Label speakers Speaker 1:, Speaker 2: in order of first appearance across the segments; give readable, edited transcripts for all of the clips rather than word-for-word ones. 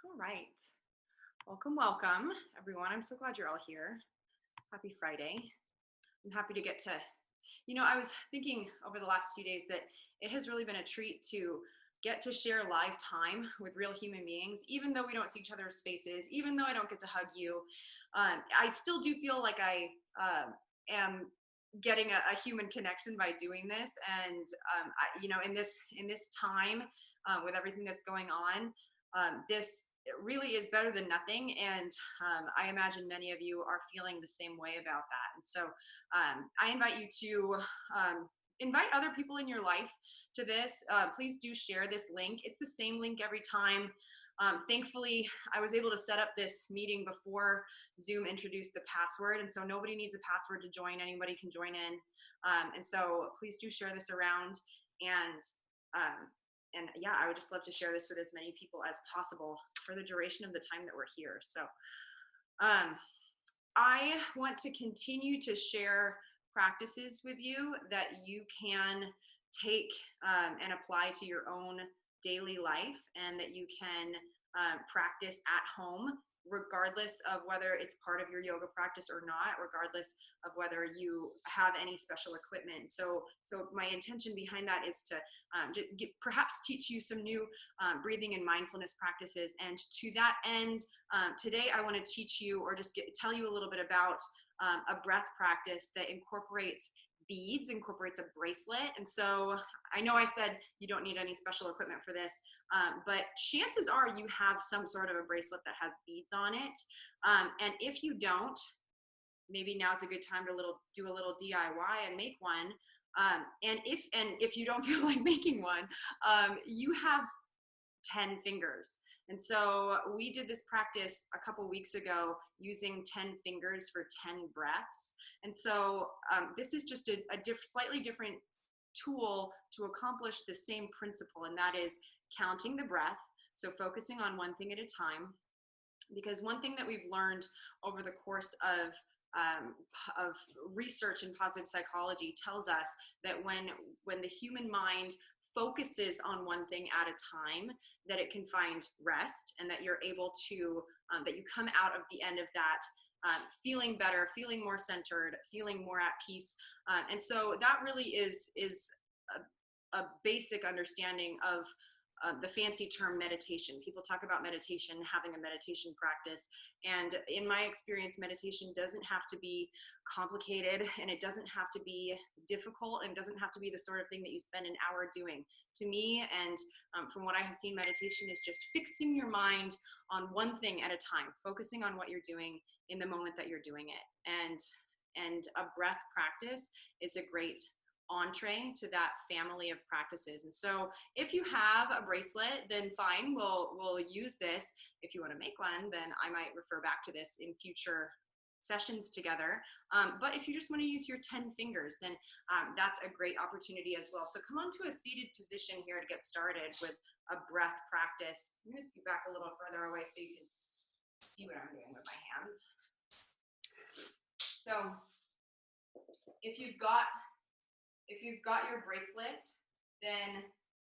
Speaker 1: All right. Welcome, welcome, everyone. I'm so glad you're all here. Happy Friday. I'm happy to get to, I was thinking over the last few days that it has really been a treat to get to share live time with real human beings, even though we don't see each other's faces, even though I don't get to hug you. I still do feel like I am getting a human connection by doing this. And, in this time, with everything that's going on, this really is better than nothing. And I imagine many of you are feeling the same way about that. And so I invite you to invite other people in your life to this. Please do share this link. It's the same link every time. Thankfully, I was able to set up this meeting before Zoom introduced the password. And so nobody needs a password to join. Anybody can join in. And so please do share this around. And um, and yeah, I would just love to share this with as many people as possible for the duration of the time that we're here. So I want to continue to share practices with you that you can take and apply to your own daily life, and that you can practice at home, regardless of whether it's part of your yoga practice or not, regardless of whether you have any special equipment. So my intention behind that is to perhaps teach you some new breathing and mindfulness practices. And to that end, today I want to teach you, or just tell you a little bit about a breath practice that incorporates beads, incorporates a bracelet. And so I know I said you don't need any special equipment for this, but chances are you have some sort of a bracelet that has beads on it. And if you don't, maybe now's a good time to do a little DIY and make one. And if you don't feel like making one, you have 10 fingers. And so we did this practice a couple weeks ago using 10 fingers for 10 breaths. And so this is just a slightly different tool to accomplish the same principle, and that is counting the breath. So focusing on one thing at a time, because one thing that we've learned over the course of research in positive psychology tells us that when the human mind focuses on one thing at a time, that it can find rest, and that you're able to, that you come out of the end of that feeling better, feeling more centered, feeling more at peace. And so that really is a basic understanding of the fancy term meditation. People talk about meditation, having a meditation practice. And in my experience, meditation doesn't have to be complicated, and it doesn't have to be difficult, and it doesn't have to be the sort of thing that you spend an hour doing. To me, and from what I have seen, meditation is just fixing your mind on one thing at a time, focusing on what you're doing in the moment that you're doing it. And a breath practice is a great entree to that family of practices. And so if you have a bracelet, then fine, we'll use this. If you want to make one, then I might refer back to this in future sessions together. But if you just want to use your 10 fingers, then that's a great opportunity as well. So come on to a seated position here to get started with a breath practice. I'm going to scoot back a little further away so you can see what I'm doing with my hands. So if you've got your bracelet, then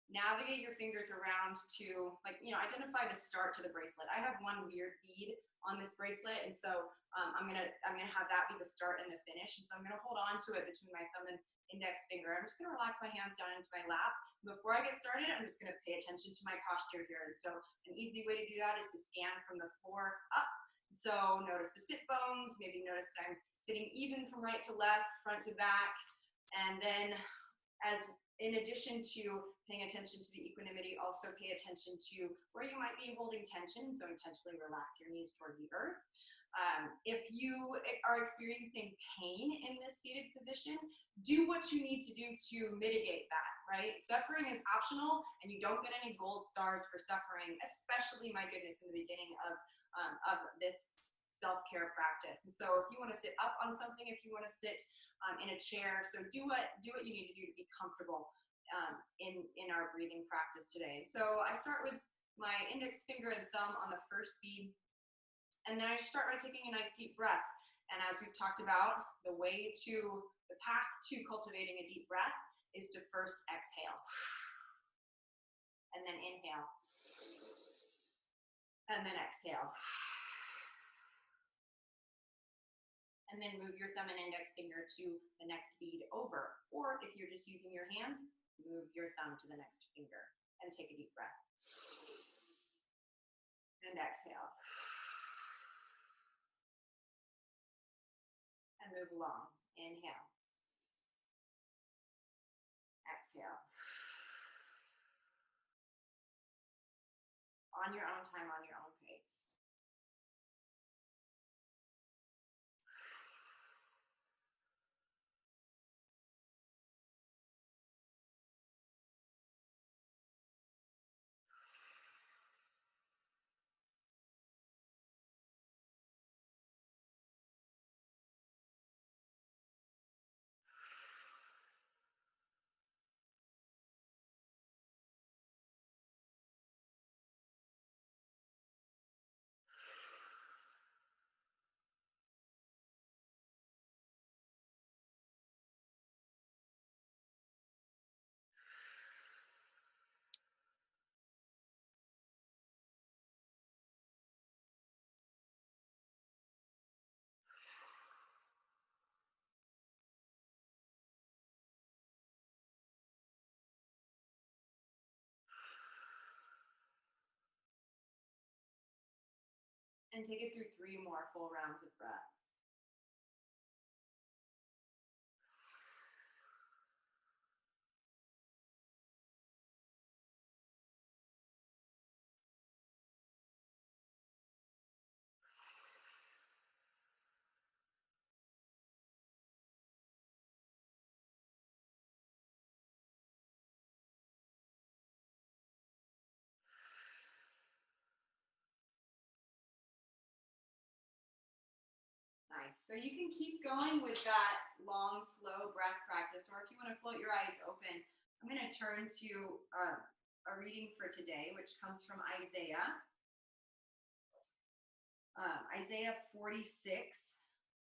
Speaker 1: navigate your fingers around to, identify the start to the bracelet. I have one weird bead on this bracelet, and so I'm gonna have that be the start and the finish. And so I'm gonna hold on to it between my thumb and index finger. I'm just gonna relax my hands down into my lap. Before I get started, I'm just gonna pay attention to my posture here. And so an easy way to do that is to scan from the floor up. So notice the sit bones, maybe notice that I'm sitting even from right to left, front to back. And then in addition to paying attention to the equanimity, also pay attention to where you might be holding tension. So intentionally relax your knees toward the earth. If you are experiencing pain in this seated position, do what you need to do to mitigate that, right? Suffering is optional, and you don't get any gold stars for suffering, especially, my goodness, in the beginning of this self-care practice. And so if you want to sit up on something, if you want to sit in a chair, so do what you need to do to be comfortable in our breathing practice today. So I start with my index finger and thumb on the first bead, and then I just start by taking a nice deep breath. And as we've talked about, the path to cultivating a deep breath is to first exhale and then inhale. And then exhale. And then move your thumb and index finger to the next bead over. Or if you're just using your hands, move your thumb to the next finger and take a deep breath. And exhale. And move along. Inhale. Exhale. On your own time, on your own pace. And take it through 3 more full rounds of breath. Nice. So you can keep going with that long, slow breath practice, or if you want to float your eyes open, I'm going to turn to a reading for today, which comes from Isaiah. Isaiah 46,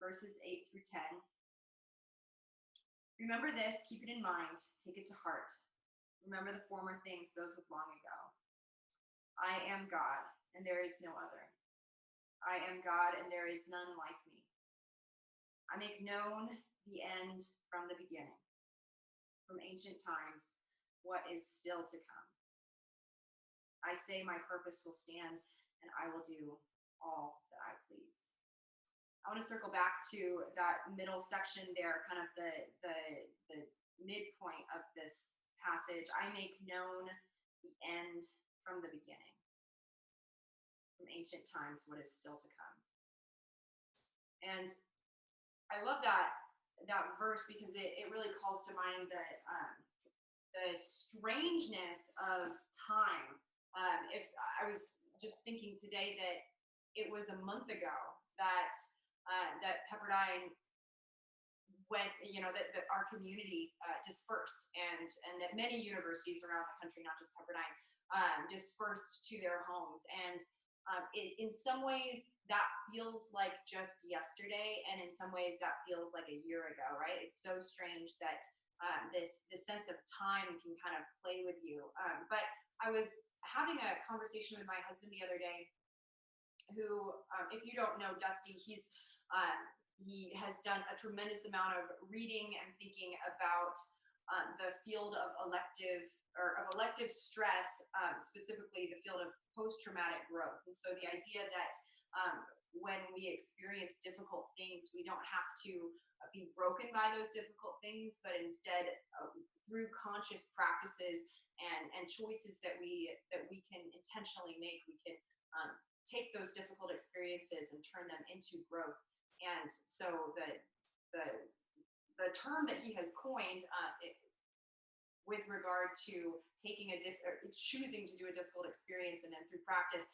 Speaker 1: verses 8 through 10. Remember this, keep it in mind, take it to heart. Remember the former things, those with long ago. I am God, and there is no other. I am God, and there is none like me. I make known the end from the beginning, from ancient times, what is still to come. I say my purpose will stand, and I will do all that I please. I want to circle back to that middle section there, kind of the midpoint of this passage. I make known the end from the beginning, from ancient times, what is still to come. And I love that verse because it really calls to mind the strangeness of time. If I was just thinking today that it was a month ago that Pepperdine went, that our community dispersed, and that many universities around the country, not just Pepperdine, dispersed to their homes. And in some ways that feels like just yesterday, and in some ways that feels like a year ago, right? It's so strange that this sense of time can kind of play with you. But I was having a conversation with my husband the other day, who, if you don't know Dusty, he has done a tremendous amount of reading and thinking about the field of elective stress, specifically the field of post-traumatic growth. And so the idea that when we experience difficult things, we don't have to be broken by those difficult things, but instead through conscious practices and choices that we can intentionally make, we can take those difficult experiences and turn them into growth. And so the term that he has coined with regard to choosing to do a difficult experience, and then through practice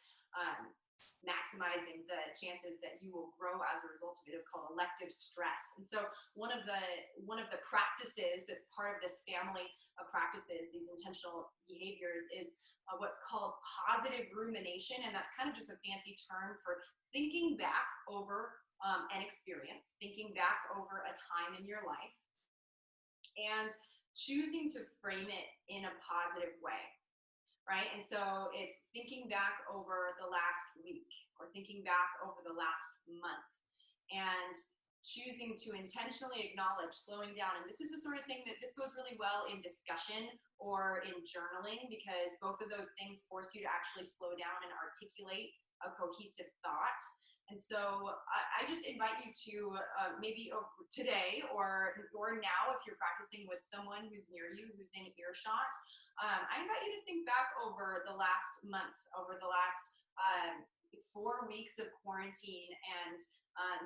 Speaker 1: maximizing the chances that you will grow as a result of it, is called elective stress. And so one of the practices that's part of this family of practices, these intentional behaviors, is what's called positive rumination. And that's kind of just a fancy term for thinking back over an experience, thinking back over a time in your life, and choosing to frame it in a positive way, right? And so it's thinking back over the last week or thinking back over the last month and choosing to intentionally acknowledge slowing down. And this is the sort of thing that this goes really well in discussion or in journaling, because both of those things force you to actually slow down and articulate a cohesive thought. And so I just invite you to maybe today or now, if you're practicing with someone who's near you, who's in earshot, I invite you to think back over the last month, over the last 4 weeks of quarantine and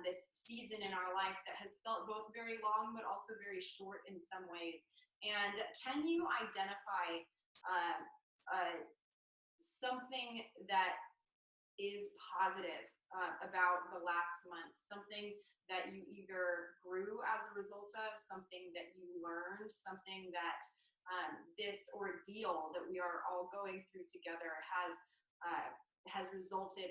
Speaker 1: this season in our life that has felt both very long but also very short in some ways. And can you identify something that is positive about the last month, something that you either grew as a result of, something that you learned, something that this ordeal that we are all going through together has resulted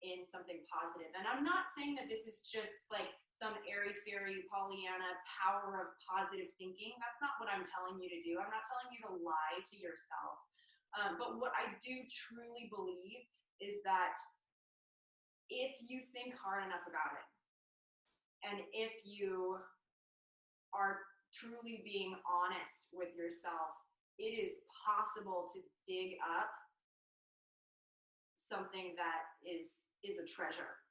Speaker 1: in something positive. And I'm not saying that this is just like some airy-fairy Pollyanna power of positive thinking. That's not what I'm telling you to do. I'm not telling you to lie to yourself. But what I do truly believe is that if you think hard enough about it, and if you are truly being honest with yourself, it is possible to dig up something that is a treasure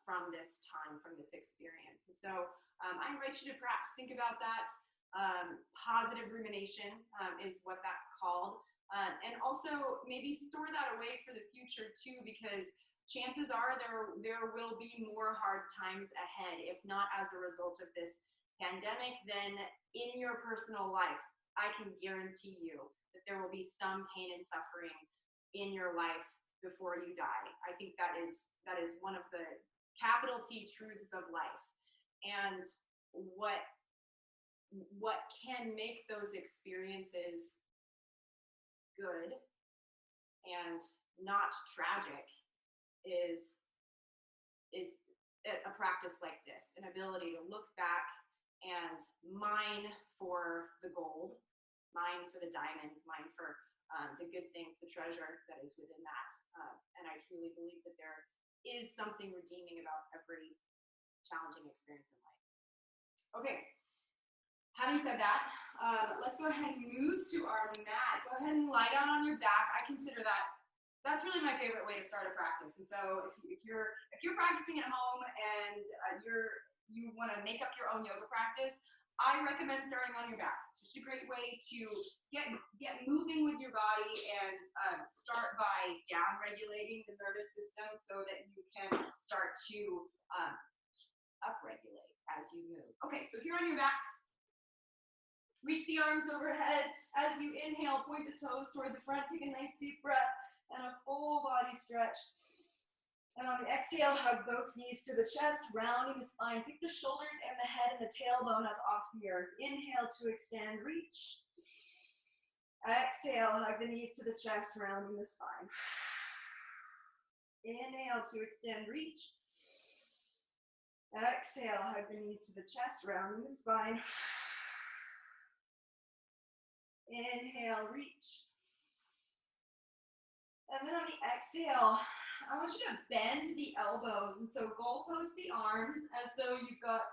Speaker 1: from this time, from this experience. And so I invite you to perhaps think about that. Positive rumination is what that's called. And also maybe store that away for the future too, because chances are there will be more hard times ahead, if not as a result of this pandemic, then in your personal life, I can guarantee you that there will be some pain and suffering in your life before you die. I think that is one of the capital T truths of life. And what can make those experiences good and not tragic is a practice like this, an ability to look back and mine for the gold, mine for the diamonds, mine for the good things, the treasure that is within that. And I truly believe that there is something redeeming about every challenging experience in life. Okay, having said that, let's go ahead and move to our mat. Go ahead and lie down on your back. I consider that's really my favorite way to start a practice. And so if you're practicing at home and you want to make up your own yoga practice, I recommend starting on your back. It's just a great way to get moving with your body and start by down regulating the nervous system so that you can start to upregulate as you move. Okay, so if you're on your back, reach the arms overhead. As you inhale, point the toes toward the front. Take a nice deep breath and a full body stretch. And on the exhale, hug both knees to the chest, rounding the spine. Pick the shoulders and the head and the tailbone up off the earth. Inhale to extend, reach. Exhale, hug the knees to the chest, rounding the spine. Inhale to extend, reach. Exhale, hug the knees to the chest, rounding the spine. Inhale, reach. And then on the exhale, I want you to bend the elbows. And so goalpost the arms as though you've got,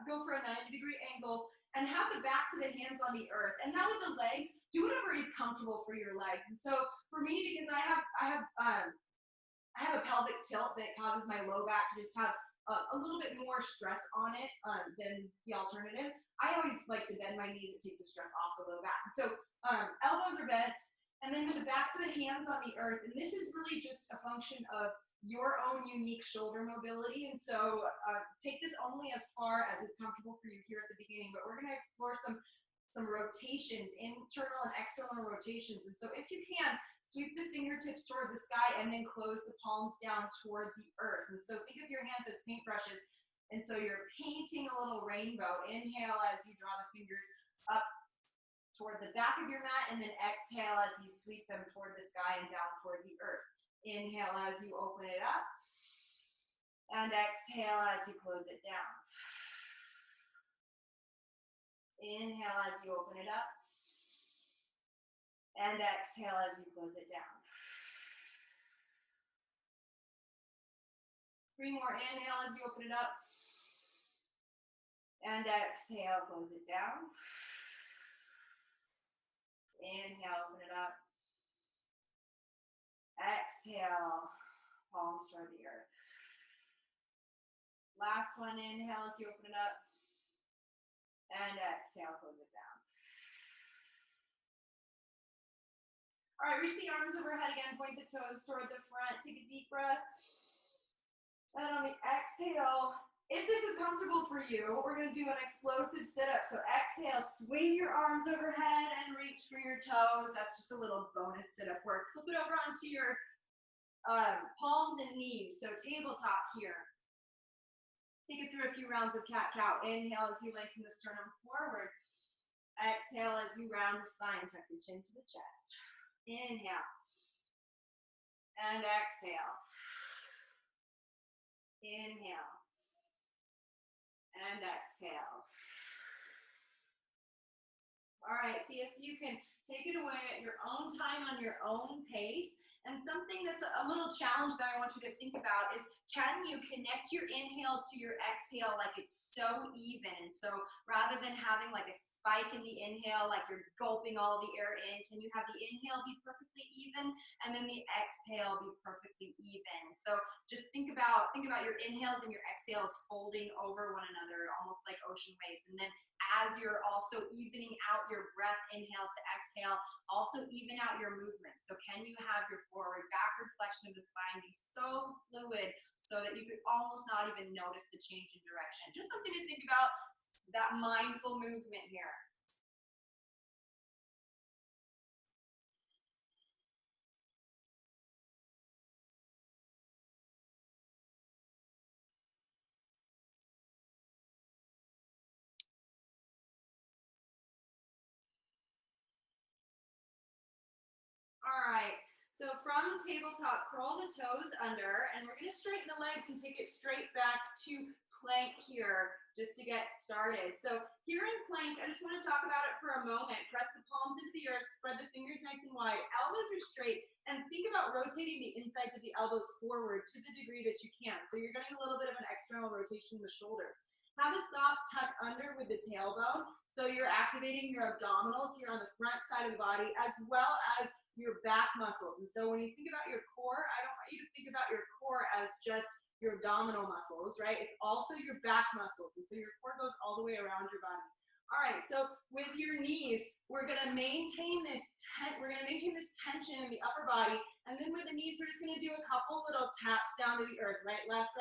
Speaker 1: go for a 90-degree angle and have the backs of the hands on the earth. And now with the legs, do whatever is comfortable for your legs. And so for me, because I have a pelvic tilt that causes my low back to just have a little bit more stress on it than the alternative, I always like to bend my knees. It takes the stress off the low back. And so elbows are bent. And then with the backs of the hands on the earth, and this is really just a function of your own unique shoulder mobility. And so take this only as far as is comfortable for you here at the beginning, but we're going to explore some rotations, internal and external rotations. And so if you can, sweep the fingertips toward the sky and then close the palms down toward the earth. And so think of your hands as paintbrushes. And so you're painting a little rainbow. Inhale as you draw the fingers up toward the back of your mat, and then exhale as you sweep them toward the sky and down toward the earth. Inhale as you open it up, and exhale as you close it down. Inhale as you open it up, And exhale as you close it down. 3 more, inhale as you open it up. And exhale, close it down. Inhale, open it up. Exhale, palms toward the earth. Last one, inhale as you open it up. And exhale, close it down. All right, reach the arms overhead again, point the toes toward the front. Take a deep breath. And on the exhale, if this is comfortable for you, we're gonna do an explosive sit-up. So exhale, swing your arms overhead and reach for your toes. That's just a little bonus sit-up work. Flip it over onto your palms and knees. So tabletop here. Take it through a few rounds of cat-cow. Inhale as you lengthen the sternum forward. Exhale as you round the spine, tuck the chin to the chest. Inhale. And exhale. Inhale. And exhale. All right, see if you can take it away at your own time, on your own pace. And something that's a little challenge that I want you to think about is, can you connect your inhale to your exhale like it's so even? And so rather than having like a spike in the inhale, like you're gulping all the air in, can you have the inhale be perfectly even and then the exhale be perfectly even? So just think about your inhales and your exhales folding over one another, almost like ocean waves. And then as you're also evening out your breath, inhale to exhale, also even out your movement. So can you have your forward, backward flexion of the spine be so fluid so that you could almost not even notice the change in direction? Just something to think about, that mindful movement here. All right, so from tabletop, curl the toes under, and we're gonna straighten the legs and take it straight back to plank here, just to get started. So here in plank, I just wanna talk about it for a moment. Press the palms into the earth, spread the fingers nice and wide, elbows are straight, and think about rotating the insides of the elbows forward to the degree that you can. So you're getting a little bit of an external rotation in the shoulders. Have a soft tuck under with the tailbone, so you're activating your abdominals here on the front side of the body, as well as your back muscles. And so when you think about your core, I don't want you to think about your core as just your abdominal muscles, right? It's also your back muscles. And so your core goes all the way around your body. All right, so with your knees, we're gonna maintain this tension in the upper body. And then with the knees, we're just gonna do a couple little taps down to the earth, right, left,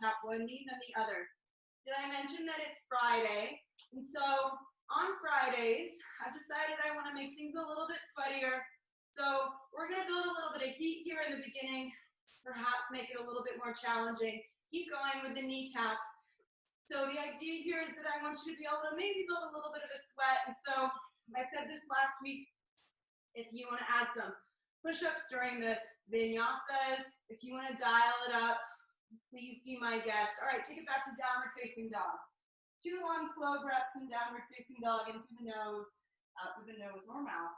Speaker 1: tap one knee, then the other. Did I mention that it's Friday? And so on Fridays, I've decided I wanna make things a little bit sweatier. So we're gonna build a little bit of heat here in the beginning, perhaps make it a little bit more challenging. Keep going with the knee taps. So the idea here is that I want you to be able to maybe build a little bit of a sweat. And so I said this last week, if you wanna add some push-ups during the vinyasas, if you wanna dial it up, please be my guest. All right, take it back to downward facing dog. 2 long, slow breaths in downward facing dog, in through the nose, out through the nose or mouth.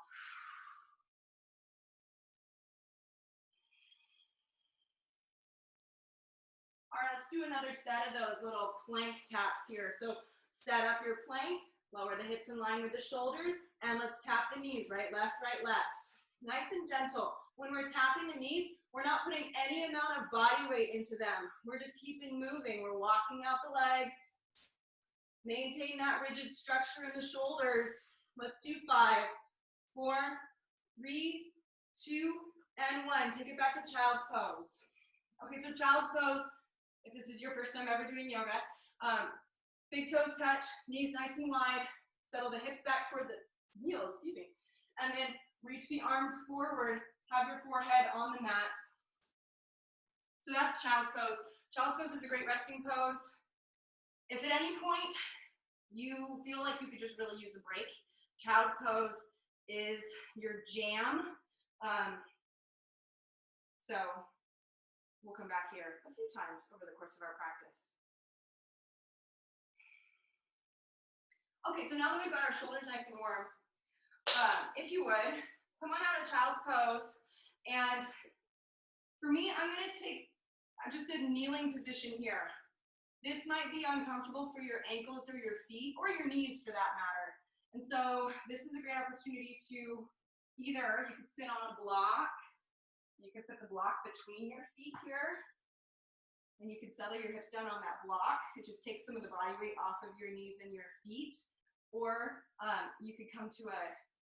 Speaker 1: All right, let's do another set of those little plank taps here. So set up your plank, lower the hips in line with the shoulders, and let's tap the knees, right, left, Nice and gentle. When we're tapping the knees, we're not putting any amount of body weight into them. We're just keeping moving. We're walking out the legs. Maintain that rigid structure in the shoulders. Let's do 5, 4, 3, 2, and 1. Take it back to child's pose. Okay, so child's pose, if this is your first time ever doing yoga, big toes touch, knees nice and wide, settle the hips back toward the heels, and then reach the arms forward, have your forehead on the mat. So that's child's pose. Child's pose is a great resting pose. If at any point you feel like you could just really use a break, child's pose is your jam. So we'll come back here a few times over the course of our practice. Okay, so now that we've got our shoulders nice and warm, if you would, come on out of child's pose. And for me, I'm gonna take, I just did kneeling position here. This might be uncomfortable for your ankles or your feet or your knees for that matter. And so this is a great opportunity to either, you could sit on a block, you could put the block between your feet here, and you can settle your hips down on that block. It just takes some of the body weight off of your knees and your feet. Or you could come to a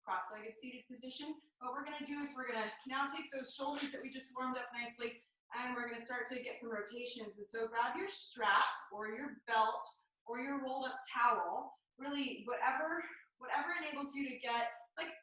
Speaker 1: cross-legged seated position. What we're gonna do is we're gonna now take those shoulders that we just warmed up nicely, and we're gonna start to get some rotations. And so grab your strap or your belt or your rolled up towel, really whatever enables you to get like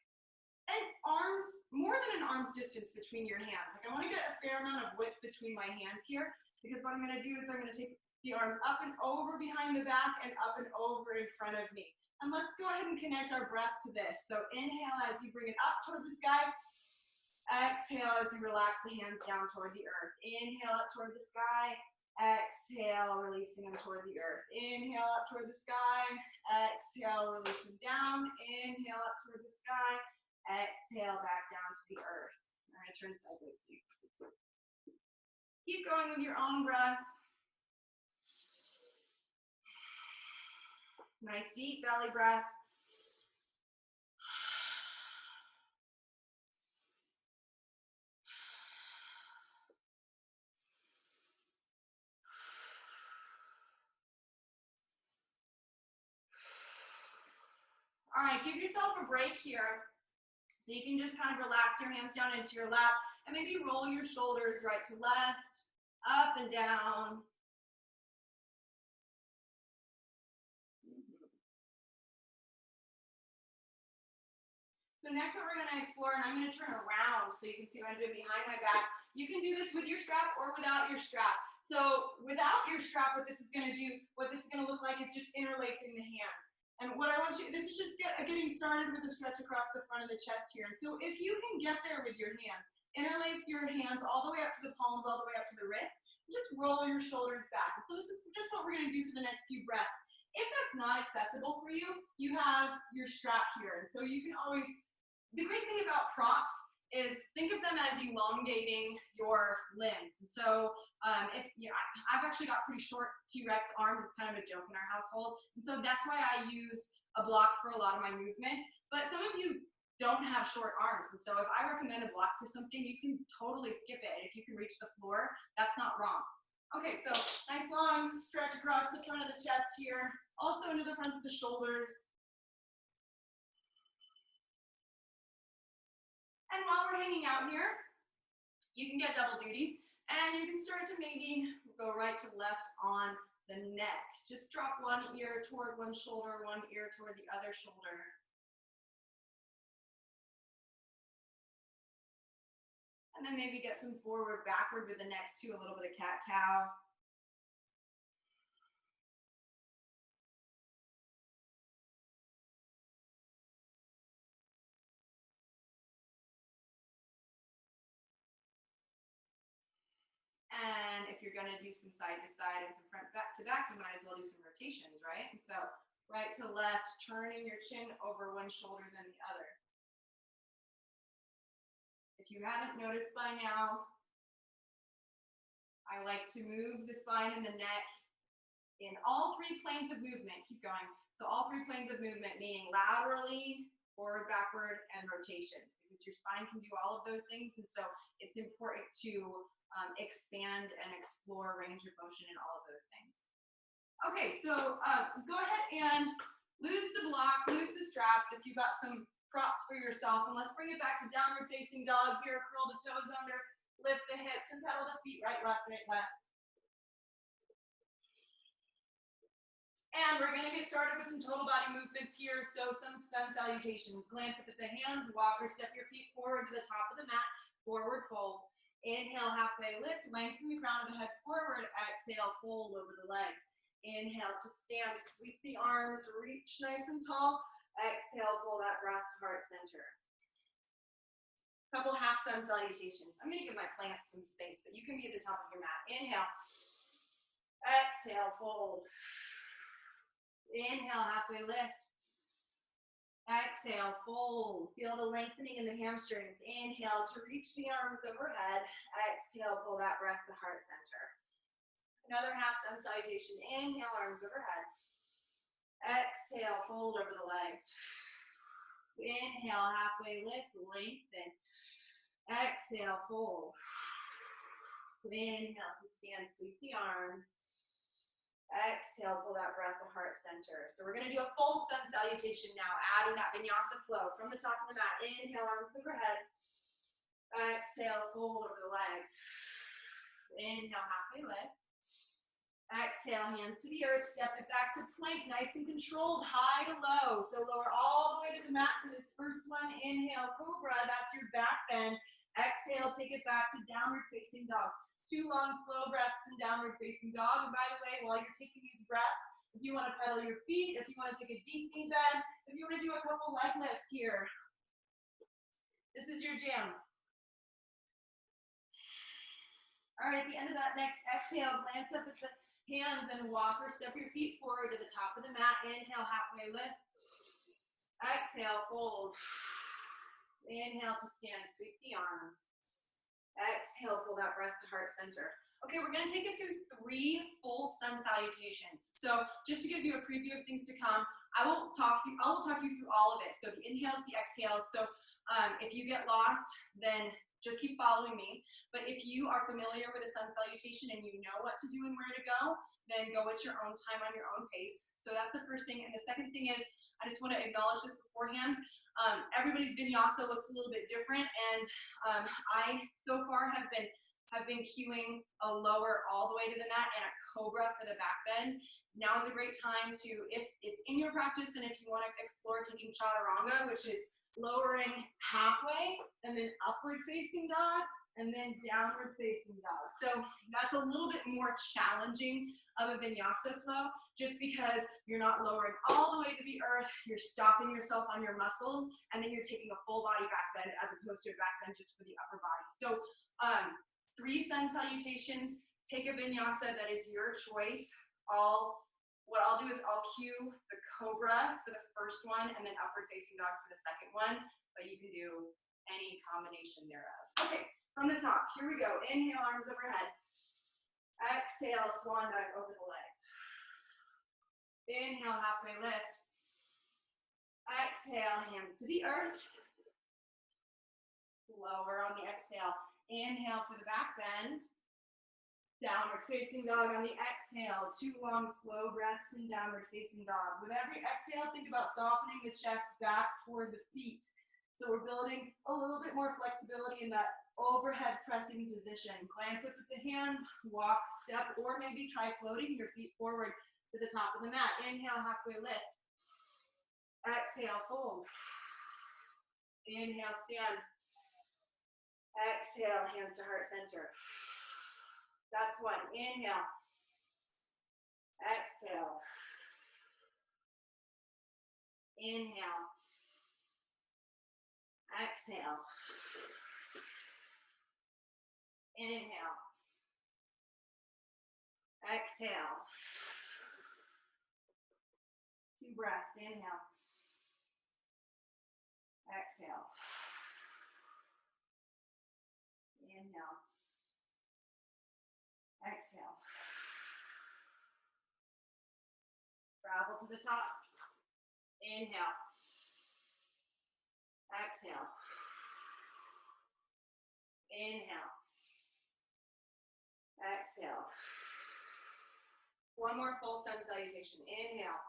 Speaker 1: an arms, more than an arm's distance between your hands. Like I wanna get a fair amount of width between my hands here, because what I'm gonna do is I'm gonna take the arms up and over behind the back and up and over in front of me. And let's go ahead and connect our breath to this. So inhale as you bring it up toward the sky. Exhale as you relax the hands down toward the earth. Inhale up toward the sky. Exhale, releasing them toward the earth. Inhale up toward the sky. Exhale, release them down. Inhale up toward the sky. Exhale back down to the earth. I'm going to turn sideways so you can see too. Keep going with your own breath. Nice deep belly breaths. All right, give yourself a break here. So you can just kind of relax your hands down into your lap and maybe roll your shoulders right to left, up and down. So next what we're gonna explore, and I'm gonna turn around so you can see what I'm doing behind my back. You can do this with your strap or without your strap. So without your strap, what this is gonna look like is just interlacing the hands. And what I want you, this is just getting started with the stretch across the front of the chest here. And so if you can get there with your hands, interlace your hands all the way up to the palms, all the way up to the wrists, and just roll your shoulders back. And so this is just what we're gonna do for the next few breaths. If that's not accessible for you, you have your strap here. And so you can always, the great thing about props is think of them as elongating your limbs. And so if you know, I've actually got pretty short T-Rex arms. It's kind of a joke in our household. And so that's why I use a block for a lot of my movements. But some of you don't have short arms. And so if I recommend a block for something, you can totally skip it. And if you can reach the floor, that's not wrong. Okay, so nice long stretch across the front of the chest here. Also into the fronts of the shoulders. And while we're hanging out here, you can get double duty, and you can start to maybe go right to left on the neck. Just drop one ear toward one shoulder, one ear toward the other shoulder. And then maybe get some forward, backward with the neck too, a little bit of cat-cow. And if you're gonna do some side to side and some front back to back, you might as well do some rotations, right? And so right to left, turning your chin over one shoulder than the other. If you haven't noticed by now, I like to move the spine and the neck in all three planes of movement. Keep going. So all three planes of movement, meaning laterally, forward, backward, and rotations, because your spine can do all of those things. And so it's important to expand and explore range of motion in all of those things. Okay, so go ahead and lose the block, lose the straps if you got some props for yourself, and let's bring it back to downward facing dog here. Curl the toes under, lift the hips, and pedal the feet right, left, right, left. And we're gonna get started with some total body movements here. So some sun salutations. Glance up at the hands, walk or step your feet forward to the top of the mat, forward fold. Inhale, halfway lift, lengthen the crown of the head forward. Exhale, fold over the legs. Inhale to stand, sweep the arms, reach nice and tall. Exhale, pull that breath to heart center. Couple half sun salutations. I'm gonna give my plants some space, but you can be at the top of your mat. Inhale. Exhale, fold. Inhale, halfway lift. Exhale, fold. Feel the lengthening in the hamstrings. Inhale to reach the arms overhead. Exhale, pull that breath to heart center. Another half sun salutation. Inhale, arms overhead. Exhale, fold over the legs. Inhale, halfway lift, lengthen. Exhale, fold. Inhale to stand, sweep the arms. Exhale, pull that breath to heart center. So we're going to do a full sun salutation now, adding that vinyasa flow from the top of the mat. Inhale, arms overhead. Exhale, fold over the legs. Inhale, halfway lift. Exhale, hands to the earth. Step it back to plank, nice and controlled, high to low. So lower all the way to the mat for this first one. Inhale, cobra, that's your back bend. Exhale, take it back to downward facing dog. 2 long, slow breaths in downward facing dog. And by the way, while you're taking these breaths, if you want to pedal your feet, if you want to take a deep knee bend, if you want to do a couple leg lifts here, this is your jam. All right, at the end of that next exhale, glance up at the hands and walk or step your feet forward to the top of the mat. Inhale, halfway lift. Exhale, fold. Inhale to stand, sweep the arms. Exhale, pull that breath to heart center. Okay, we're going to take it through 3 full sun salutations. So just to give you a preview of things to come, I will talk you through all of it. So the inhales, the exhales. So if you get lost, then just keep following me. But if you are familiar with a sun salutation and you know what to do and where to go, then go at your own time on your own pace. So that's the first thing. And the second thing is, I just want to acknowledge this beforehand. Everybody's vinyasa looks a little bit different, and I so far have been cueing a lower all the way to the mat and a cobra for the back bend. Now is a great time to, if it's in your practice and if you want to explore taking chaturanga, which is lowering halfway and then upward facing dog and then downward facing dog. So that's a little bit more challenging of a vinyasa flow, just because you're not lowering all the way to the earth, you're stopping yourself on your muscles, and then you're taking a full body back bend as opposed to a back bend just for the upper body. So 3 sun salutations, take a vinyasa that is your choice. What I'll do is I'll cue the cobra for the first one and then upward facing dog for the second one, but you can do any combination thereof. Okay, from the top, here we go. Inhale, arms overhead. Exhale, swan dive over the legs. Inhale, halfway lift. Exhale, hands to the earth. Lower on the exhale. Inhale for the back bend. Downward facing dog on the exhale. 2 long, slow breaths in downward facing dog. With every exhale, think about softening the chest back toward the feet. So we're building a little bit more flexibility in that overhead pressing position. Glance up at the hands, walk, step, or maybe try floating your feet forward to the top of the mat. Inhale, halfway lift. Exhale, fold. Inhale, stand. Exhale, hands to heart center. That's 1. Inhale. Exhale. Inhale. Exhale. Inhale. Exhale. 2 breaths. Inhale. Exhale. Inhale. Exhale. Travel to the top. Inhale. Exhale. Inhale. Exhale. 1 more full sun salutation. Inhale.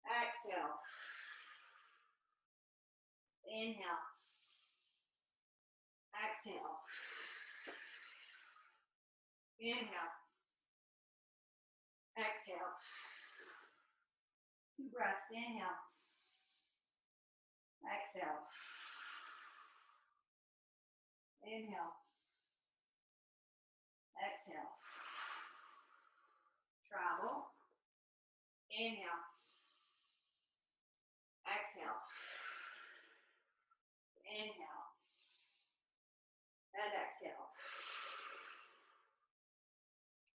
Speaker 1: Exhale. Inhale. Exhale. Inhale. Exhale. 2 breaths. Inhale. Exhale. Inhale. Exhale. Travel. Inhale. Exhale. Inhale. And exhale.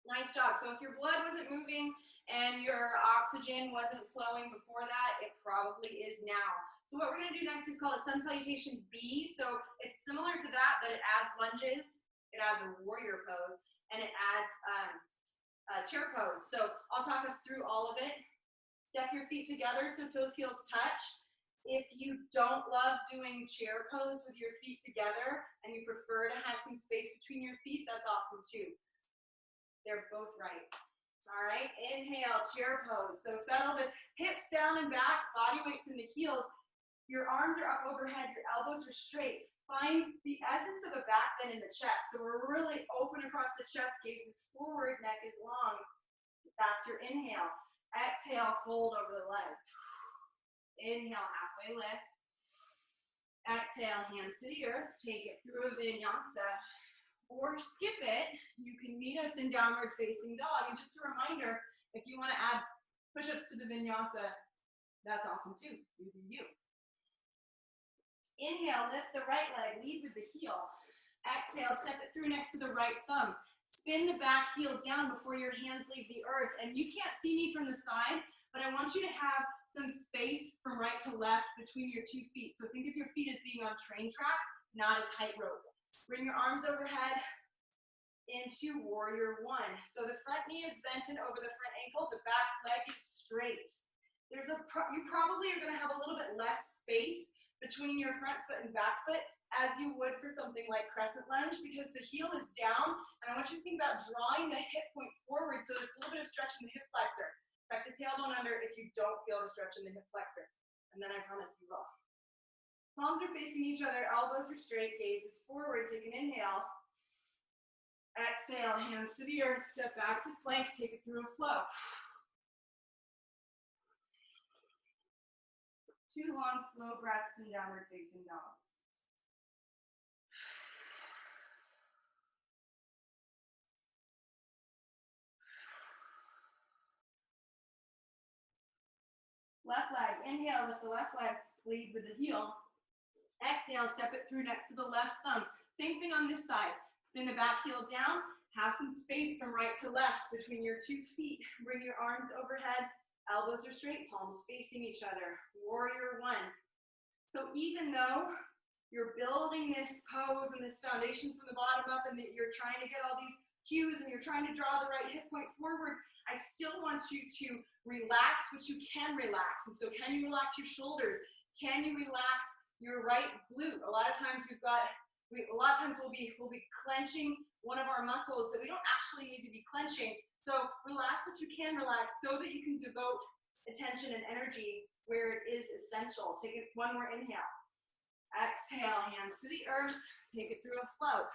Speaker 1: Nice job. So if your blood wasn't moving and your oxygen wasn't flowing before that, it probably is now. So what we're gonna do next is called a sun salutation B. So it's similar to that, but it adds lunges, it adds a warrior pose, and it adds chair pose. So I'll talk us through all of it. Step your feet together so toes, heels touch. If you don't love doing chair pose with your feet together and you prefer to have some space between your feet, that's awesome too. They're both right. All right, inhale, chair pose. So settle the hips down and back, body weights in the heels. Your arms are up overhead, your elbows are straight. Find the essence of a back bend in the chest. So we're really open across the chest, gaze is forward, neck is long. That's your inhale. Exhale, fold over the legs. Inhale, halfway lift. Exhale, hands to the earth. Take it through a vinyasa. Or skip it. You can meet us in downward facing dog. And just a reminder, if you want to add push-ups to the vinyasa, that's awesome too. You do you. Inhale, lift the right leg, lead with the heel. Exhale, step it through next to the right thumb. Spin the back heel down before your hands leave the earth. And you can't see me from the side, but I want you to have some space from right to left between your 2 feet. So think of your feet as being on train tracks, not a tightrope. Bring your arms overhead into warrior one. So the front knee is bent in over the front ankle, the back leg is straight. You probably are gonna have a little bit less space between your front foot and back foot as you would for something like crescent lunge because the heel is down and I want you to think about drawing the hip point forward so there's a little bit of stretch in the hip flexor. Tuck the tailbone under if you don't feel the stretch in the hip flexor. And then I promise you will. Palms are facing each other, elbows are straight, gaze is forward, take an inhale. Exhale, hands to the earth, step back to plank, take it through a flow. 2 long, slow breaths in downward facing dog. Left leg, inhale, lift the left leg, lead with the heel. Exhale, step it through next to the left thumb. Same thing on this side. Spin the back heel down, have some space from right to left between your 2 feet. Bring your arms overhead, elbows are straight, palms facing each other. Warrior one. So even though you're building this pose and this foundation from the bottom up and that you're trying to get all these cues and you're trying to draw the right hip point forward, I still want you to relax what you can relax. And so can you relax your shoulders? Can you relax your right glute? A lot of times we'll be clenching one of our muscles that we don't actually need to be clenching. So relax what you can relax so that you can devote attention and energy where it is essential. Take it one more inhale. Exhale, hands to the earth. Take it through a flow.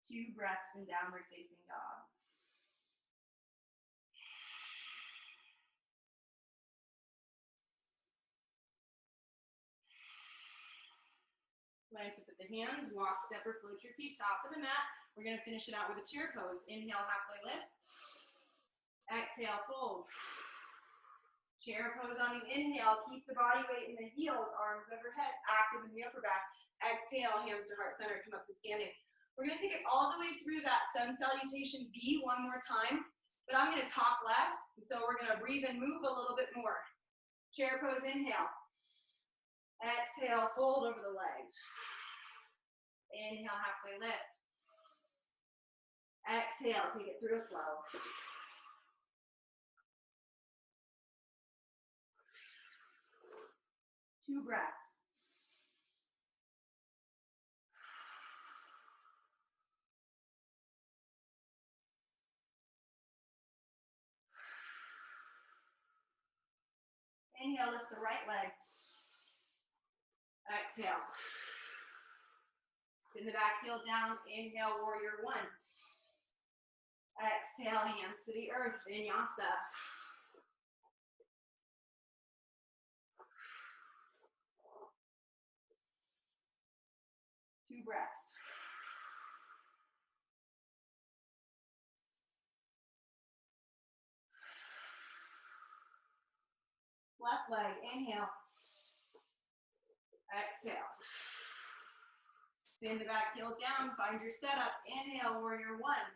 Speaker 1: Two breaths in downward facing dog. Glance up at the hands, walk, step, or float your feet, top of the mat. We're gonna finish it out with a chair pose. Inhale, halfway lift. Exhale, fold. Chair pose on the inhale, keep the body weight in the heels, arms overhead, active in the upper back. Exhale, hands to heart center, come up to standing. We're gonna take it all the way through that sun salutation B one more time, but I'm gonna talk less, and so we're gonna breathe and move a little bit more. Chair pose, inhale. Exhale, fold over the legs. Inhale, halfway lift. Exhale, take it through a flow. Two breaths. Inhale, lift the right leg. Exhale. Spin the back heel down. Inhale, warrior one. Exhale, hands to the earth, vinyasa. Two breaths. Left leg, inhale. Exhale. Spin the back heel down, find your setup. Inhale, warrior one.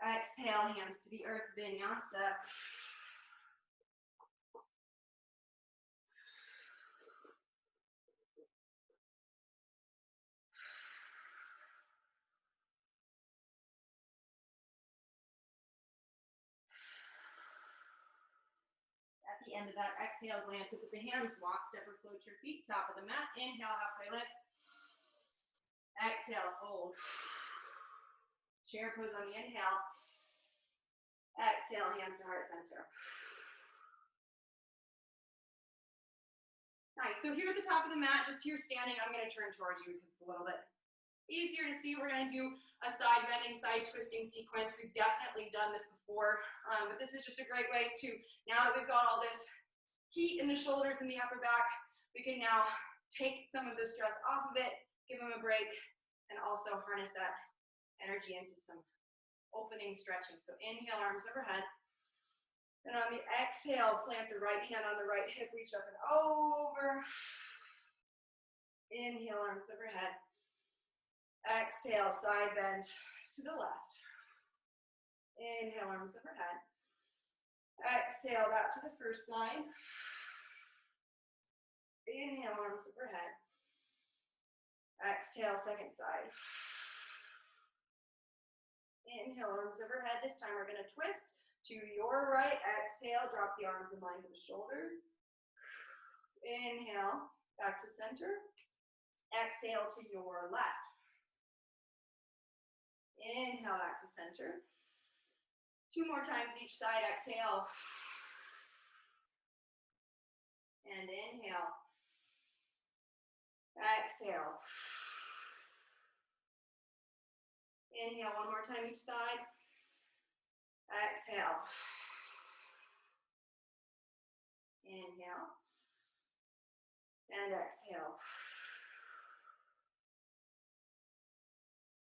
Speaker 1: Exhale, hands to the earth, vinyasa. At the end of that exhale, glance up with the hands, walk, step, or float your feet, top of the mat. Inhale, halfway lift. Exhale, fold. Chair pose on the inhale. Exhale, hands to heart center. Nice, so here at the top of the mat, just here standing, I'm gonna turn towards you because it's a little bit easier to see. We're gonna do a side bending, side twisting sequence. We've definitely done this before, but this is just a great way to, now that we've got all this heat in the shoulders and the upper back, we can now take some of the stress off of it, give them a break, and also harness that energy into some opening stretching. So inhale, arms overhead. And on the exhale, plant the right hand on the right hip, reach up and over. Inhale, arms overhead. Exhale, side bend to the left. Inhale, arms overhead. Exhale, back to the first side. Inhale, arms overhead. Exhale, second side. Inhale, arms overhead. This time we're going to twist to your right. Exhale, drop the arms in line with the shoulders. Inhale, back to center. Exhale to your left. Inhale, back to center. 2 more times each side. Exhale. And inhale. Exhale. Inhale, 1 more time each side. Exhale. Inhale. And exhale.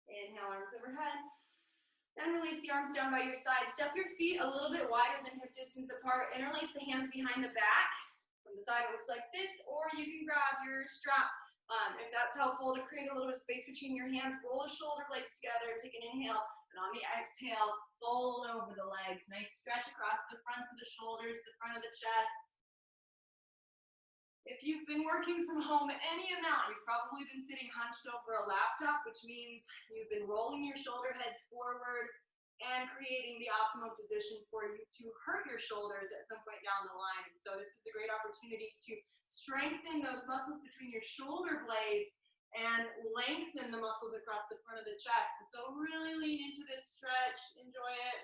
Speaker 1: Inhale, arms overhead. And release the arms down by your side. Step your feet a little bit wider than hip distance apart. Interlace the hands behind the back. From the side, it looks like this, or you can grab your strap. If that's helpful, to create a little bit of space between your hands, roll the shoulder blades together, take an inhale, and on the exhale, fold over the legs. Nice stretch across the fronts of the shoulders, the front of the chest. If you've been working from home any amount, you've probably been sitting hunched over a laptop, which means you've been rolling your shoulder heads forward and creating the optimal position for you to hurt your shoulders at some point down the line. And so this is a great opportunity to strengthen those muscles between your shoulder blades and lengthen the muscles across the front of the chest. And so really lean into this stretch, enjoy it.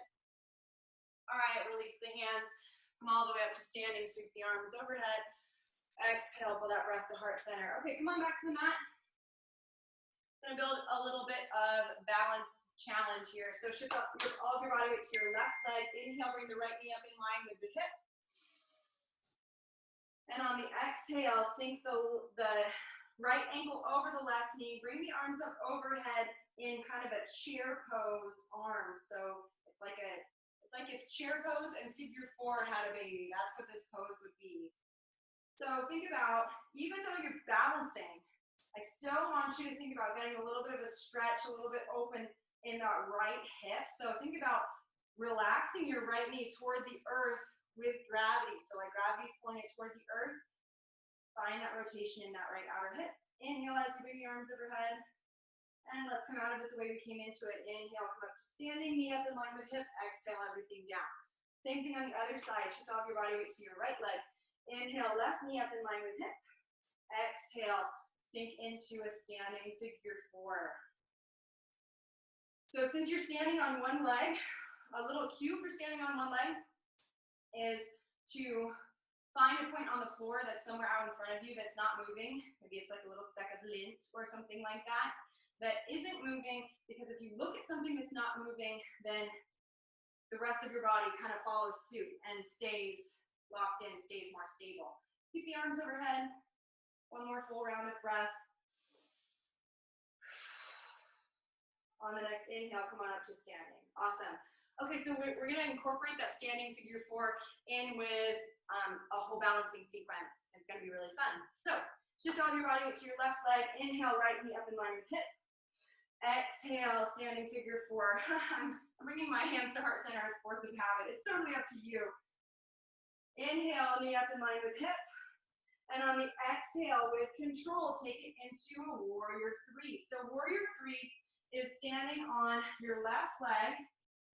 Speaker 1: All right, release the hands, come all the way up to standing, sweep the arms overhead. Exhale, pull that breath to heart center. Okay, come on back to the mat. I'm gonna build a little bit of balance challenge here. So shift up all of your body weight to your left leg. Inhale, bring the right knee up in line with the hip. And on the exhale, sink the right ankle over the left knee. Bring the arms up overhead in kind of a chair pose arms. So it's like if chair pose and figure 4 had a baby. That's what this pose would be. So think about, even though you're balancing, I still want you to think about getting a little bit of a stretch, a little bit open in that right hip. So think about relaxing your right knee toward the earth with gravity. So like gravity's pulling it toward the earth. Find that rotation in that right outer hip. Inhale as you bring your arms overhead. And let's come out of it the way we came into it. Inhale, come up to standing, knee up in line with hip. Exhale, everything down. Same thing on the other side. Shift all of your body weight to your right leg. Inhale, left knee up in line with hip. Exhale, sink into a standing figure 4. So since you're standing on one leg, a little cue for standing on one leg is to find a point on the floor that's somewhere out in front of you that's not moving. Maybe it's like a little speck of lint or something like that, that isn't moving, because if you look at something that's not moving, then the rest of your body kind of follows suit and stays locked in, stays more stable. Keep the arms overhead. 1 more full round of breath. On the next inhale, come on up to standing. Awesome. Okay, so we're going to incorporate that standing figure 4 in with a whole balancing sequence. It's going to be really fun. So Shift all your body weight to your left leg. Inhale, right knee up in line with hip. Exhale, standing figure four. I'm bringing my hands to heart center as force of habit. It's totally up to you. Inhale, knee up in line with hip. And on the exhale, with control, take it into a warrior three. So warrior three is standing on your left leg.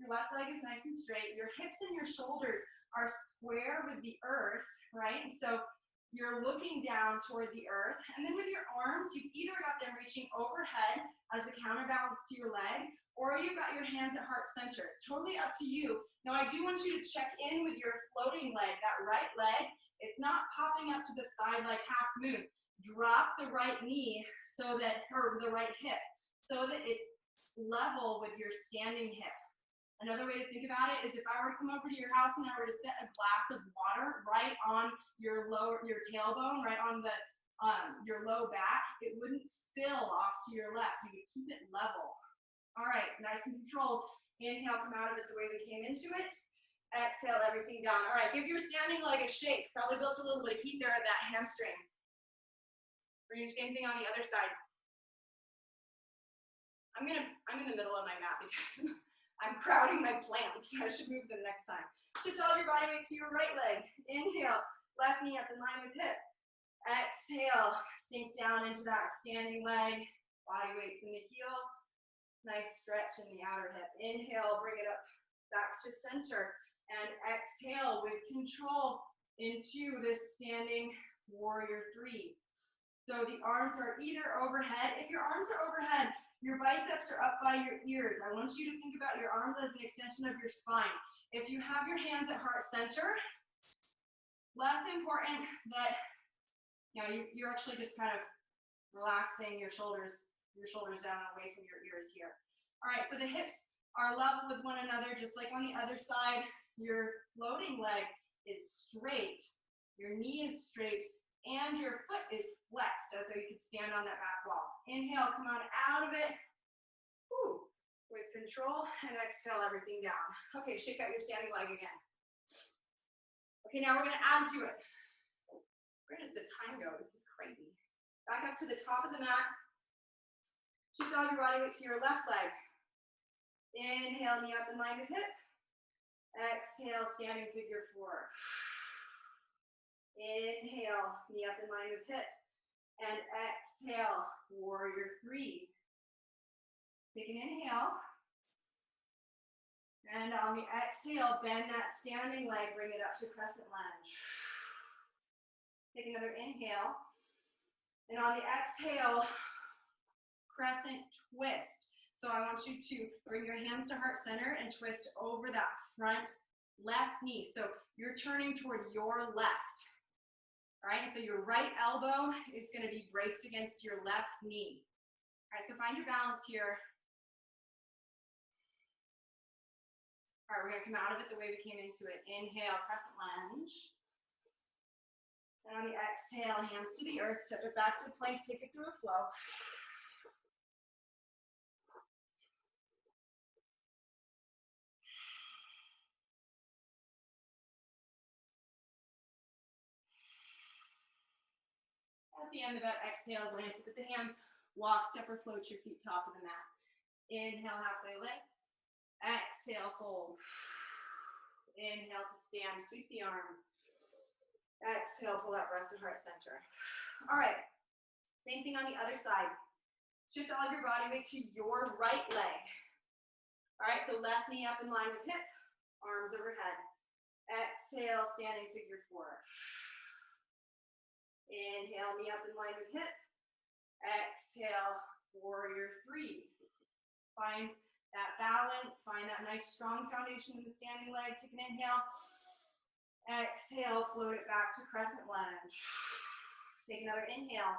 Speaker 1: Your left leg is nice and straight. Your hips and your shoulders are square with the earth, right? So you're looking down toward the earth. And then with your arms, you've either got them reaching overhead as a counterbalance to your leg, or you've got your hands at heart center. It's totally up to you. Now, I do want you to check in with your floating leg, that right leg. It's not popping up to the side like half moon. Drop the right knee so that, or the right hip, so that it's level with your standing hip. Another way to think about it is if I were to come over to your house and I were to set a glass of water right on your tailbone, right on the your low back, it wouldn't spill off to your left. You would keep it level. All right, nice and controlled. Inhale, come out of it the way we came into it. Exhale, everything down. All right, give your standing leg a shake. Probably built a little bit of heat there at that hamstring. We're gonna do the same thing on the other side. I'm in the middle of my mat because I'm crowding my plants. I should move them next time. Shift all your body weight to your right leg. Inhale, left knee up in line with hip. Exhale, sink down into that standing leg. Body weight's in the heel. Nice stretch in the outer hip. Inhale, bring it up back to center. And exhale with control into this standing warrior three. So the arms are either overhead. If your arms are overhead, your biceps are up by your ears. I want you to think about your arms as an extension of your spine. If you have your hands at heart center, less important that you're actually just kind of relaxing your shoulders down and away from your ears here. All right, so the hips are level with one another, just like on the other side. Your floating leg is straight, your knee is straight, and your foot is flexed, as though you could stand on that back wall. Inhale, come on out of it. Whew. With control, and exhale everything down. Okay, shake out your standing leg again. Okay, now we're gonna add to it. Where does the time go? This is crazy. Back up to the top of the mat. Shift all your body weight to your left leg. Inhale, knee up in line with hip. Exhale, standing figure four. Inhale, knee up in line with hip. And exhale, warrior three. Take an inhale. And on the exhale, bend that standing leg, bring it up to crescent lunge. Take another inhale. And on the exhale, crescent twist. So I want you to bring your hands to heart center and twist over that front left knee. So you're turning toward your left. All right, so your right elbow is going to be braced against your left knee. All right, so find your balance here. All right, we're going to come out of it the way we came into it. Inhale, crescent lunge. And on the exhale, hands to the earth, step it back to plank, take it through a flow. At the end of that exhale, glance up at the hands, walk, step, or float your feet top of the mat. Inhale, halfway lift. Exhale, fold. Inhale to stand, sweep the arms. Exhale, pull that breath to heart center. All right, same thing on the other side. Shift all your body weight to your right leg. All right, so left knee up in line with hip, arms overhead. Exhale, standing figure four. Inhale, knee up in line with hip. Exhale, warrior three. Find that balance, find that nice strong foundation in the standing leg. Take an inhale. Exhale, float it back to crescent lunge. Take another inhale.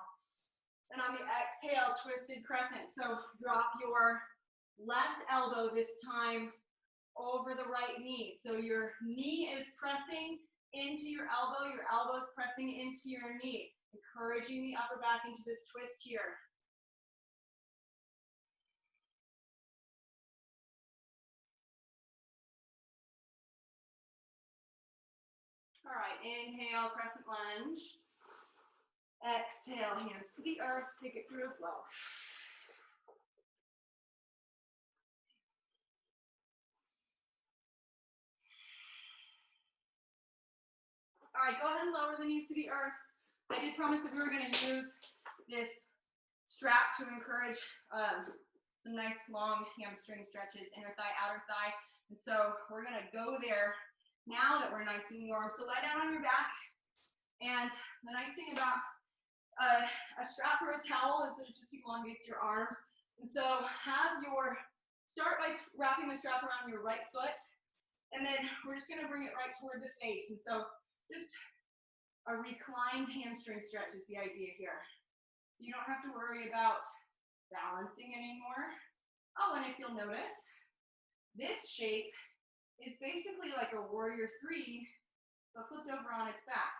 Speaker 1: And on the exhale, twisted crescent. So drop your left elbow this time over the right knee. So your knee is pressing into your elbow is pressing into your knee. Encouraging the upper back into this twist here. All right, inhale, crescent lunge. Exhale, hands to the earth, take it through a flow. All right, go ahead and lower the knees to the earth. I did promise that we were going to use this strap to encourage some nice long hamstring stretches, inner thigh, outer thigh. And so we're going to go there now that we're nice and warm. So lie down on your back. And the nice thing about a strap or a towel is that it just elongates your arms. And so start by wrapping the strap around your right foot. And then we're just going to bring it right toward the face. And so just a reclined hamstring stretch is the idea here. So you don't have to worry about balancing anymore. Oh, and if you'll notice, this shape is basically like a warrior three, but flipped over on its back,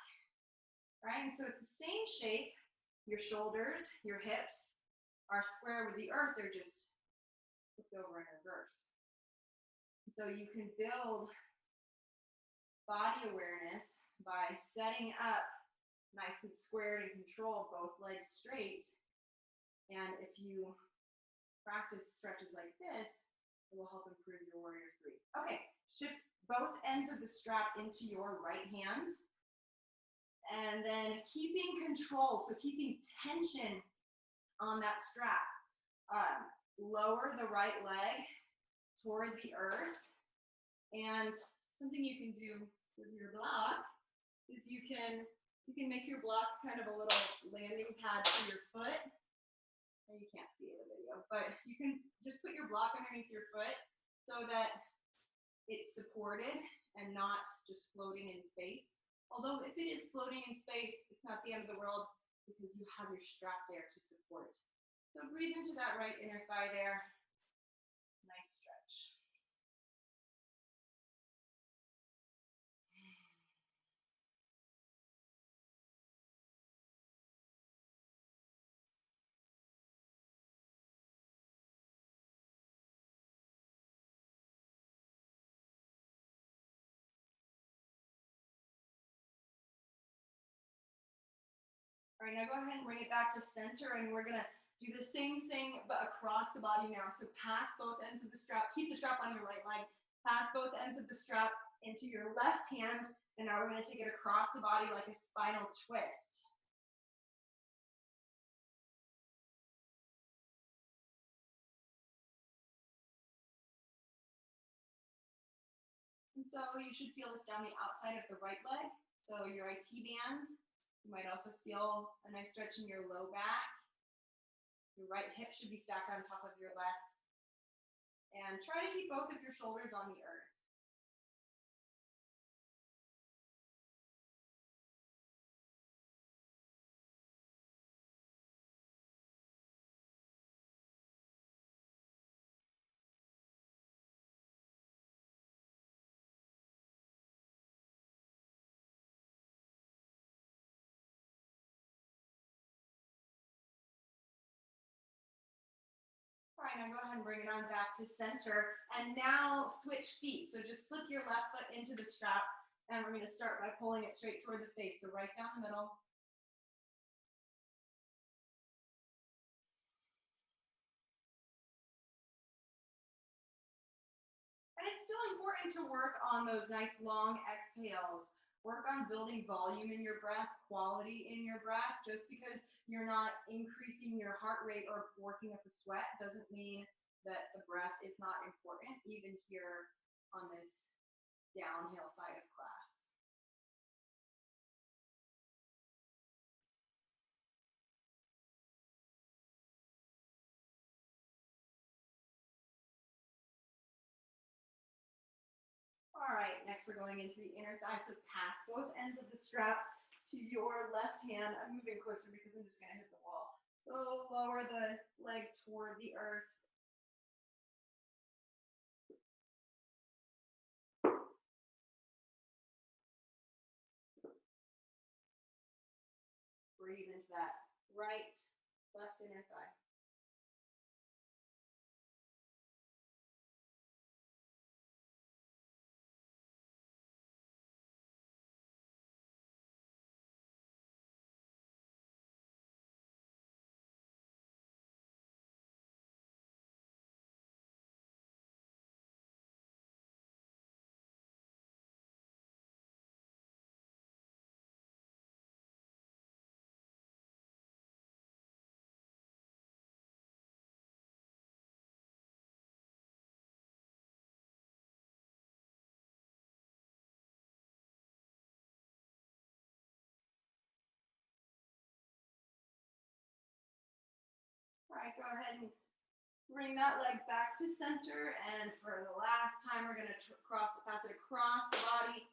Speaker 1: right? And so it's the same shape. Your shoulders, your hips are square with the earth. They're just flipped over in reverse. And so you can build body awareness by setting up nice and squared and control both legs straight. And if you practice stretches like this, it will help improve your warrior three. Okay, shift both ends of the strap into your right hand. And then keeping control, so keeping tension on that strap. Lower the right leg toward the earth. And something you can do with your block is you can make your block kind of a little landing pad for your foot. And you can't see it in the video, but you can just put your block underneath your foot so that it's supported and not just floating in space. Although if it is floating in space, it's not the end of the world because you have your strap there to support. So breathe into that right inner thigh there. Nice stretch. All right, now go ahead and bring it back to center, and we're gonna do the same thing but across the body now. So pass both ends of the strap, keep the strap on your right leg, pass both ends of the strap into your left hand, and now we're gonna take it across the body like a spinal twist. And so you should feel this down the outside of the right leg. So your IT band. You might also feel a nice stretch in your low back. Your right hip should be stacked on top of your left. And try to keep both of your shoulders on the earth. All right, now go ahead and bring it on back to center. And now switch feet. So just slip your left foot into the strap. And we're going to start by pulling it straight toward the face. So right down the middle. And it's still important to work on those nice long exhales. Work on building volume in your breath, quality in your breath. Just because you're not increasing your heart rate or working up a sweat doesn't mean that the breath is not important, even here on this downhill side of class. All right, next we're going into the inner thigh. So pass both ends of the strap to your left hand. I'm moving closer because I'm just gonna hit the wall. So lower the leg toward the earth. Breathe into that right, left inner thigh. ahead and bring that leg back to center. And for the last time, we're going to pass it across the body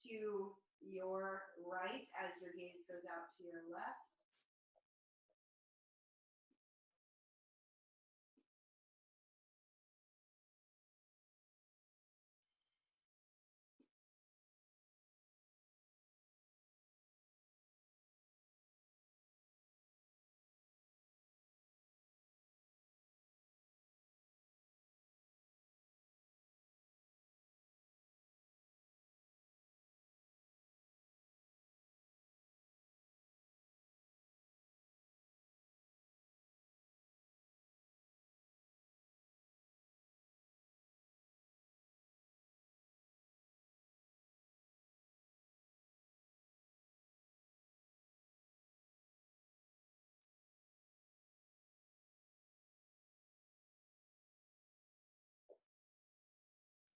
Speaker 1: to your right as your gaze goes out to your left.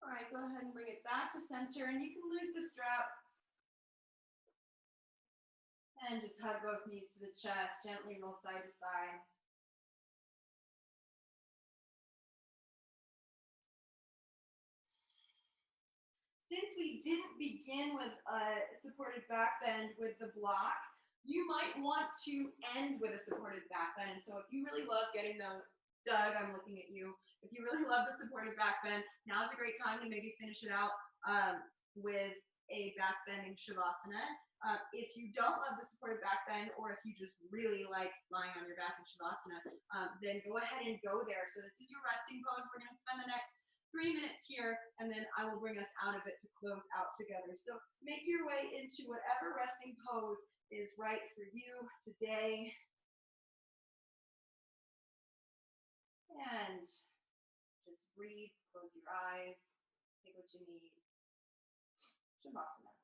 Speaker 1: All right, go ahead and bring it back to center, and you can lose the strap. And just hug both knees to the chest, gently roll side to side. Since we didn't begin with a supported back bend with the block, you might want to end with a supported back bend. So if you really love getting those, Doug, I'm looking at you. If you really love the supported back bend, now's a great time to maybe finish it out with a back bending shavasana. If you don't love the supported back bend, or if you just really like lying on your back in shavasana, then go ahead and go there. So this is your resting pose. We're going to spend the next 3 minutes here, and then I will bring us out of it to close out together. So make your way into whatever resting pose is right for you today. And just breathe, close your eyes, take what you need. Shavasana.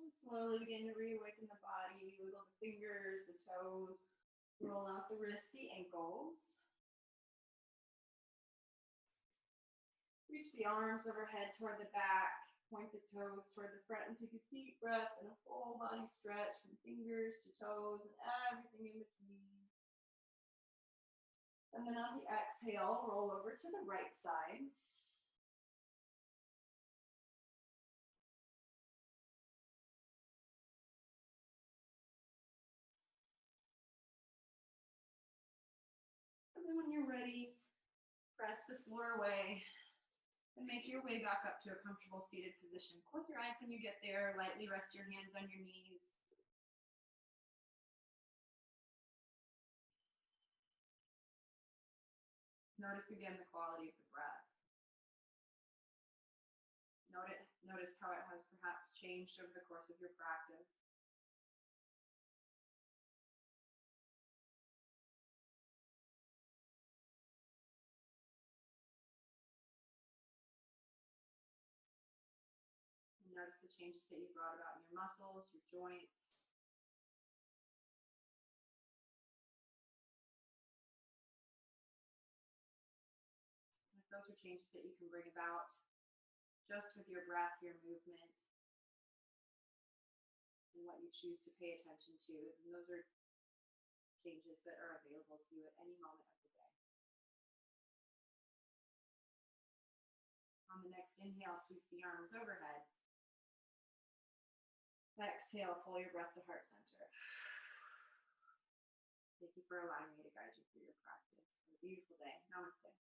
Speaker 1: And slowly begin to reawaken the body. Wiggle the fingers, the toes. Roll out the wrists, the ankles. Reach the arms overhead toward the back. Point the toes toward the front and take a deep breath and a full body stretch from fingers to toes and everything in between. And then on the exhale, roll over to the right side. And then when you're ready, press the floor away and make your way back up to a comfortable seated position. Close your eyes when you get there. Lightly rest your hands on your knees. Notice again the quality of the breath. Notice how it has perhaps changed over the course of your practice. Notice the changes that you brought about in your muscles, your joints. And if those are changes that you can bring about just with your breath, your movement, and what you choose to pay attention to, and those are changes that are available to you at any moment of the day. On the next inhale, sweep the arms overhead. Exhale, pull your breath to heart center. Thank you for allowing me to guide you through your practice. Have a beautiful day. Namaste.